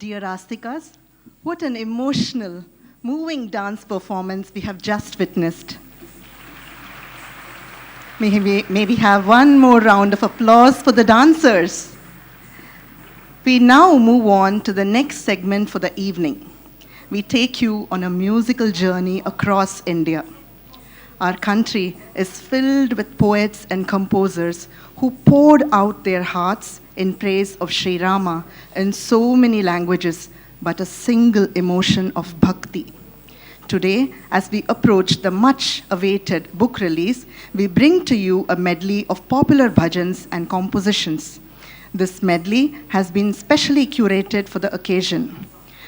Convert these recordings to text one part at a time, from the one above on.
Dear Astikas, what an emotional, moving dance performance we have just witnessed. May we have one more round of applause for the dancers. We now move on to the next segment for the evening. We take you on a musical journey across India. Our country is filled with poets and composers who poured out their hearts in praise of Sri Rama in so many languages, but a single emotion of bhakti. Today, as we approach the much-awaited book release, we bring to you a medley of popular bhajans and compositions. This medley has been specially curated for the occasion.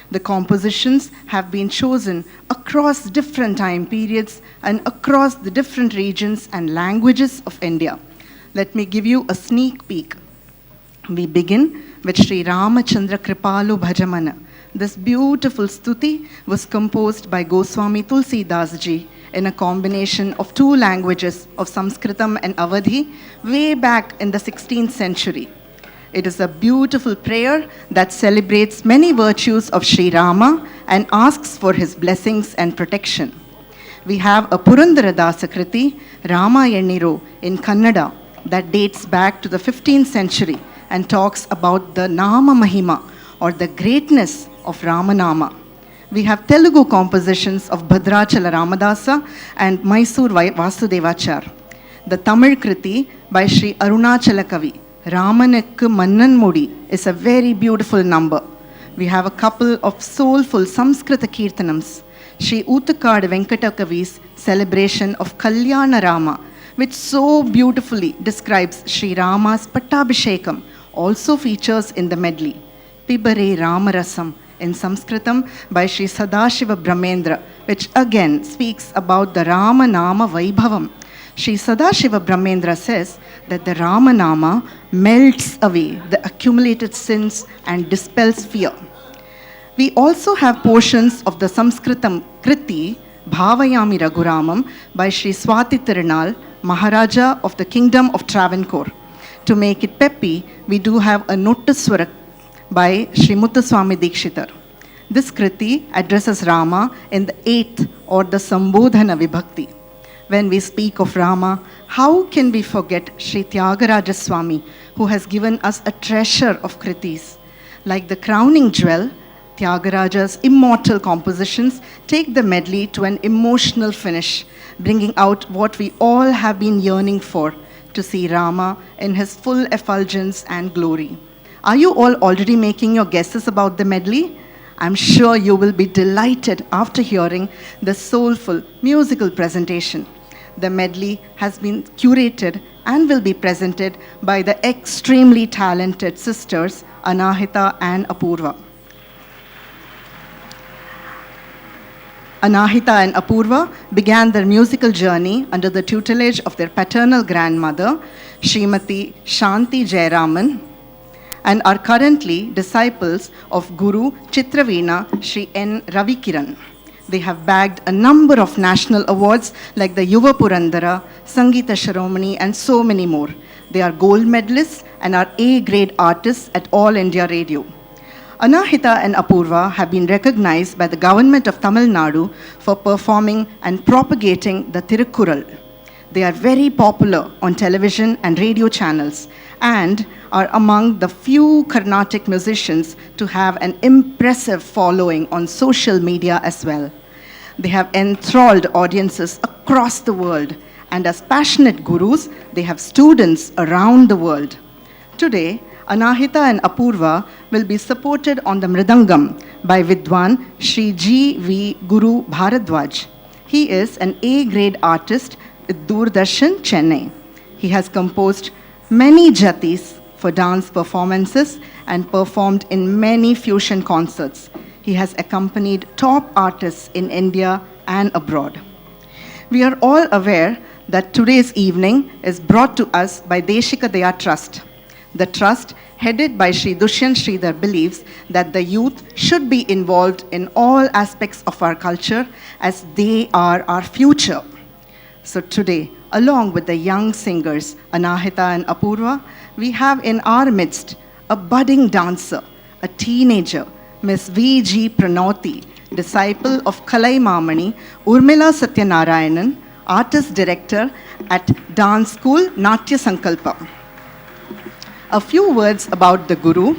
The compositions have been chosen across different time periods and across the different regions and languages of India. Let me give you a sneak peek. We begin with Sri Ramachandra Kripalu Bhajamana. This beautiful stuti was composed by Goswami Tulsi Das ji in a combination of two languages of Sanskritam and Awadhi way back in the 16th century. It is a beautiful prayer that celebrates many virtues of Sri Rama and asks for his blessings and protection. We have a Purandara Dasa Kriti, Rama Yenniro, in Kannada that dates back to the 15th century and talks about the Nama Mahima or the greatness of Ramanama. We have Telugu compositions of Bhadrachala Ramadasa and Mysore Vasudevachar. The Tamil Kriti by Sri Arunachala Kavi, Ramanekku Mannan Mudi, is a very beautiful number. We have a couple of soulful Samskrita Kirtanams. Sri Uttukad Venkata Kavi's celebration of Kalyana Rama, which so beautifully describes Sri Rama's Pattabhishekam, also features in the medley. Pibare Ramarasam in Sanskritam by Sri Sadashiva Brahmendra, which again speaks about the Rama Nama Vaibhavam. Sri Sadashiva Brahmendra says that the Rama Nama melts away the accumulated sins and dispels fear. We also have portions of the Sanskritam Kriti, Bhavayami Raghuramam, by Sri Swati Tirunal, Maharaja of the Kingdom of Travancore. To make it peppy, we do have a Nottaswara by Sri Muthuswami Dikshitar. This Kriti addresses Rama in the 8th or the Sambodhana Vibhakti. When we speak of Rama, how can we forget Sri Tyagaraja Swami, who has given us a treasure of Kritis? Like the crowning jewel, Tyagaraja's immortal compositions take the medley to an emotional finish, bringing out what we all have been yearning for, to see Rama in his full effulgence and glory. Are you all already making your guesses about the medley? I'm sure you will be delighted after hearing the soulful musical presentation. The medley has been curated and will be presented by the extremely talented sisters Anahita and Apurva. Anahita and Apurva began their musical journey under the tutelage of their paternal grandmother, Srimati Shanti Jayaraman, and are currently disciples of Guru Chitraveena Sri N. Ravikiran. They have bagged a number of national awards like the Yuva Purandara, Sangeeta Shiromani, and so many more. They are gold medalists and are A-grade artists at All India Radio. Anahita and Apurva have been recognized by the government of Tamil Nadu for performing and propagating the Tirukkural. They are very popular on television and radio channels and are among the few Carnatic musicians to have an impressive following on social media as well. They have enthralled audiences across the world, and as passionate gurus, they have students around the world. Today, Anahita and Apurva will be supported on the Mridangam by Vidwan Sri G. V. Guru Bharadwaj. He is an A-grade artist with Doordarshan, Chennai. He has composed many jatis for dance performances and performed in many fusion concerts. He has accompanied top artists in India and abroad. We are all aware that today's evening is brought to us by Deshika Daya Trust. The trust, headed by Sri Dushyant Sridhar, believes that the youth should be involved in all aspects of our culture as they are our future. So today, along with the young singers Anahita and Apurva, we have in our midst a budding dancer, a teenager, Ms. V.G. Pranoti, disciple of Kalai Mamani, Urmila Satyanarayanan, artist director at Dance School Natya Sankalpa. A few words about the Guru.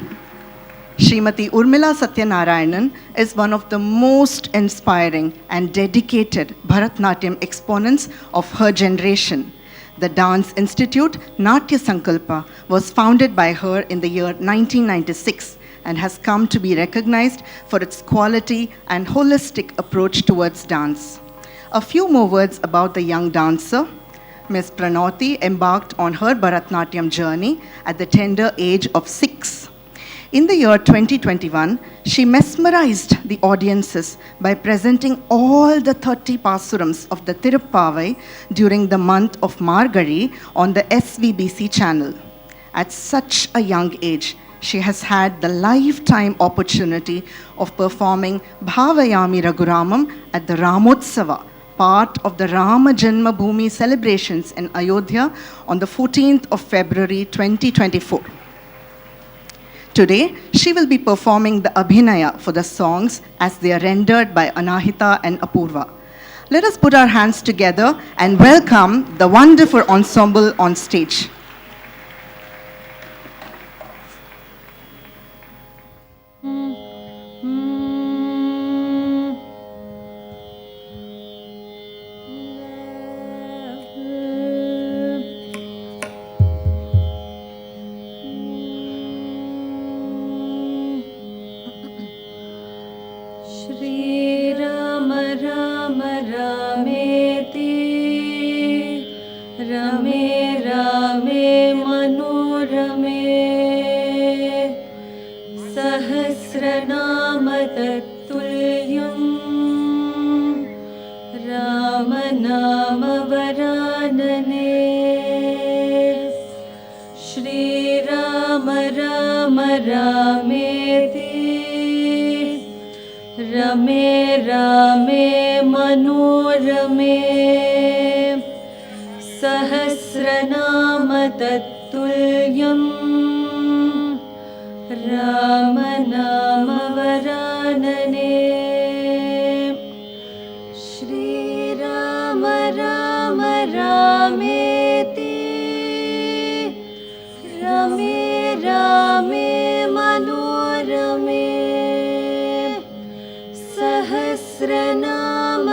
Srimati Urmila Satyanarayanan is one of the most inspiring and dedicated Bharatnatyam exponents of her generation. The Dance Institute, Natya Sankalpa, was founded by her in the year 1996 and has come to be recognized for its quality and holistic approach towards dance. A few more words about the young dancer. Ms. Pranoti embarked on her Bharatnatyam journey at the tender age of 6. In the year 2021, she mesmerized the audiences by presenting all the 30 pasurams of the Tiruppavai during the month of Margari on the SVBC channel. At such a young age, she has had the lifetime opportunity of performing Bhavayami Raghuramam at the Ramotsava, part of the Rama Janma Bhoomi celebrations in Ayodhya on the 14th of February 2024. Today, she will be performing the Abhinaya for the songs as they are rendered by Anahita and Apurva. Let us put our hands together and welcome the wonderful ensemble on stage. Kandarpa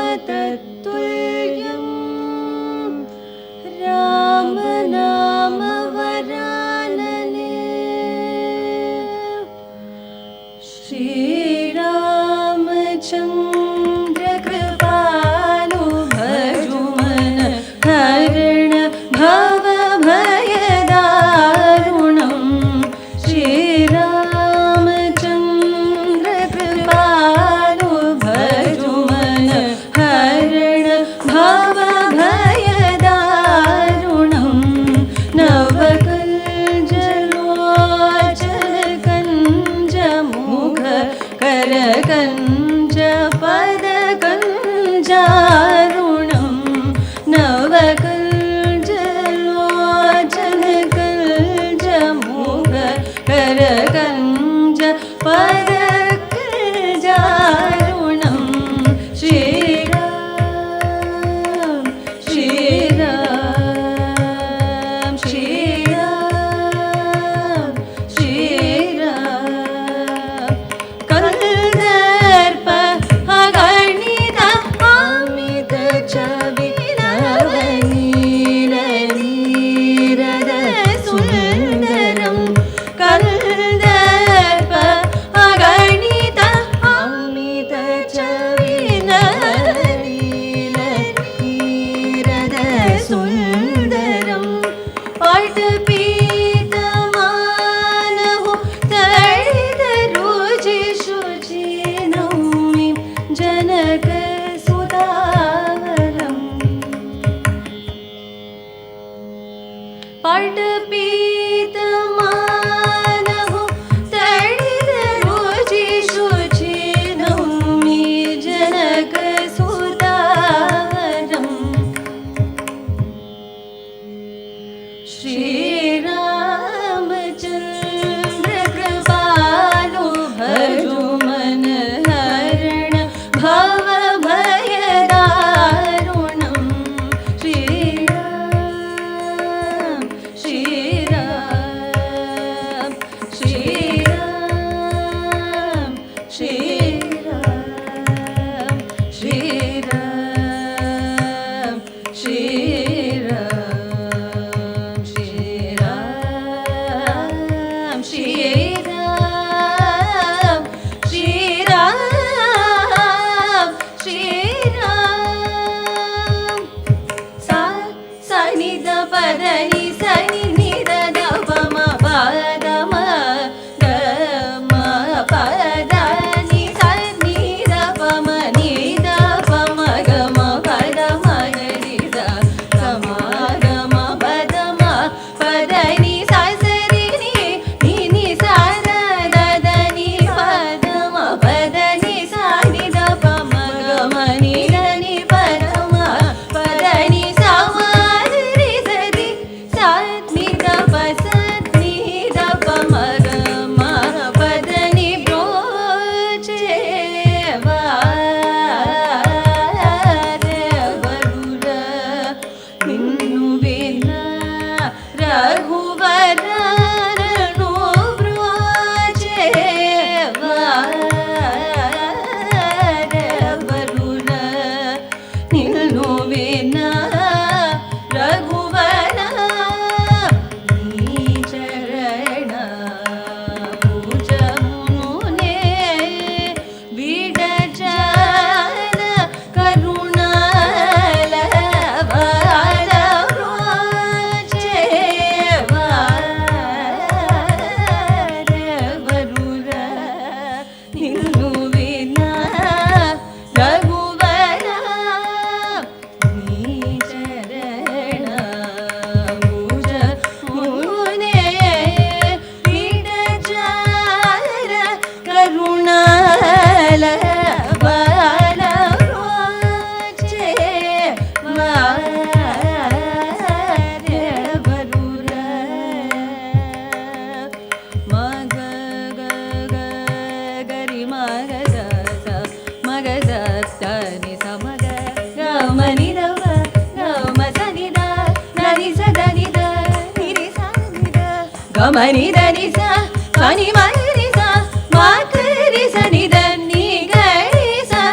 Mani da ni sa, pani mani sa, ma kari sa ni da ni gari sa,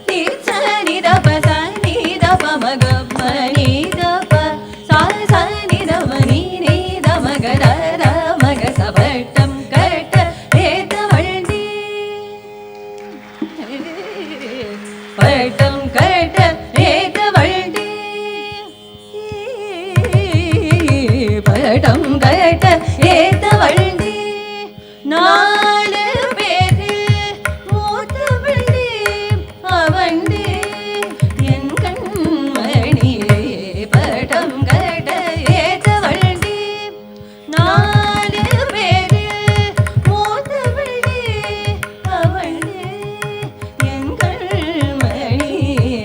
ni sa ni da pa sa ni da pa ma ga ma ni da pa sa sa ni da ma ni da ma ga da ma ga sa pattam katta eta valdi pattam katta eta valdi pattam katta eta valdi நாலு பேரு மூத்த வள்ளி அவண்டி என் கண்மணியே படம் கட ஏத்த வள்ளி நாலு பேரு மூத்த வள்ளி அவண்டி என் கண்மணியே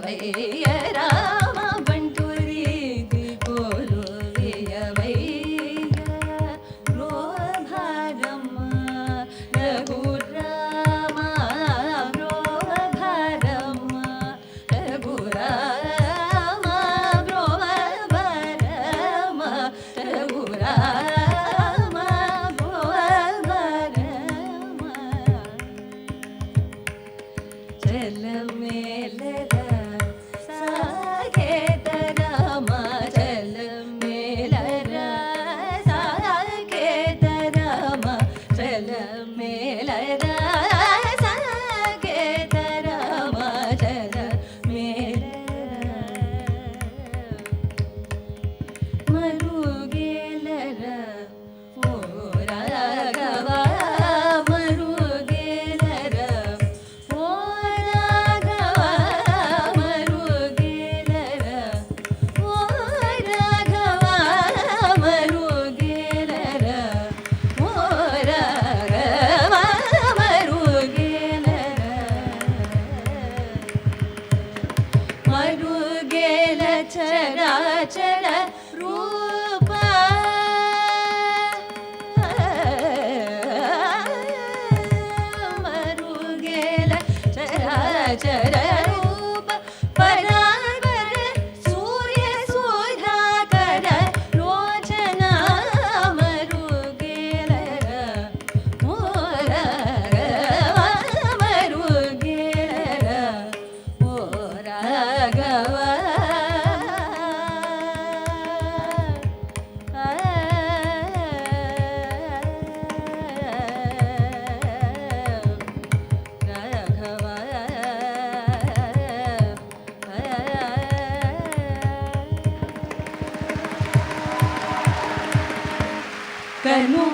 వియవయ్య రామ బంటు రీతి పోలు వియవయ్య రోభరమ్మ రఘురామ రోభరమ్మ రఘురామ రోభరమ్మ రఘురామ రోభరమ్మ చలమేలర సాకేత రామ చలమేలర సాకేత రామ చలమేలర సాకేత రామ చలమేలర మరుగేలర ఓ రాఘవ మరుగేలర ఓ రాఘవ మరుగేలర ఓ రాఘవ మరుగేలర ఓ రాఘవ మరుగేలర మరుగేల చరాచర రూప మరుగేల చరాచర రూప పరాగర సూర్య సుధాకర లోచన మరుగేలర ఓ రాఘవ మరుగేలర ఓ రాఘవ రాఘవ కను